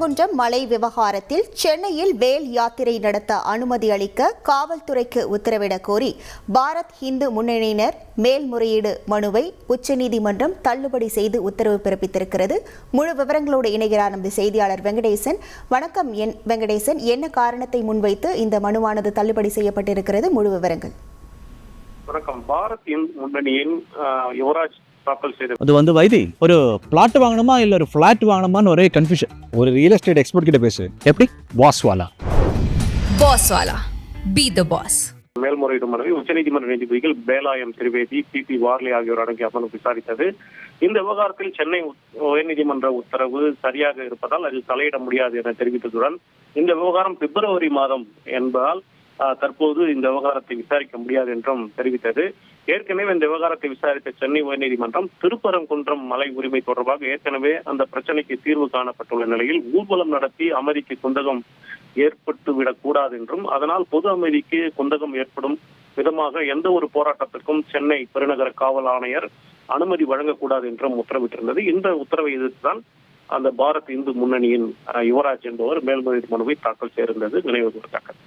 திருப்பரங்குன்றம் மலை விவகாரத்தில் சென்னையில் வேல் யாத்திரை நடத்த அனுமதி அளிக்க காவல்துறைக்கு உத்தரவிடக் கோரி பாரத் இந்து முன்னணியினர் மேல்முறையீடு மனுவை உச்சநீதிமன்றம் தள்ளுபடி செய்து உத்தரவு பிறப்பித்திருக்கிறது. முழு விவரங்களோடு இணைகிறார் நமது செய்தியாளர் வெங்கடேசன். வணக்கம் வெங்கடேசன், என்ன காரணத்தை முன்வைத்து இந்த மனுவானது தள்ளுபடி செய்யப்பட்டிருக்கிறது? முழு விவரங்கள். வணக்கம். பாரத் இந்து முன்னணியின் யுவராஜ் தாக்கல் செய்த அது வைத்தி ஒரு பிளாட் வாங்கணுமா இல்ல ஒரு பிளாட் வாங்கணுமான்னு ஒரே கன்ஃபியூஷன். ஒரு ரியல் எஸ்டேட் எக்ஸ்பர்ட் கிட்ட பேசு. எப்படி? பாஸ்வாலா பி தி பாஸ். மேல்முறையீடு மனுவை உச்சநீதிமன்ற நீதிபதிகள் பேலாயம் திரிவேதி, பி வார்லே ஆகியோர் அடங்கிய அமர்வு விசாரித்தது. இந்த விவகாரத்தில் சென்னை உயர்நீதிமன்ற உத்தரவு சரியாக இருப்பதால் அதில் தலையிட முடியாது என தெரிவித்ததுடன் இந்த விவகாரம் பிப்ரவரி மாதம் என்பதால் தற்போது இந்த விவகாரத்தை விசாரிக்க முடியாது என்றும் தெரிவித்தது. ஏற்கனவே இந்த விவகாரத்தை விசாரித்த சென்னை உயர்நீதிமன்றம் திருப்பரங்குன்றம் மலை உரிமை தொடர்பாக ஏற்கனவே அந்த பிரச்சனைக்கு தீர்வு காணப்பட்டுள்ள நிலையில் ஊர்வலம் நடத்தி அமைதிக்கு குந்தகம் ஏற்பட்டுவிடக் கூடாது என்றும், அதனால் பொது அமைதிக்கு குந்தகம் ஏற்படும் விதமாக எந்த ஒரு போராட்டத்திற்கும் சென்னை பெருநகர காவல் ஆணையர் அனுமதி வழங்கக்கூடாது என்றும் உத்தரவிட்டிருந்தது. இந்த உத்தரவை எதிர்த்துதான் அந்த பாரத் இந்து முன்னணியின் யுவராஜ் என்பவர் மேல்முறையீடு மனுவை தாக்கல் செய்திருந்தது நினைவு கூறத்தக்கது.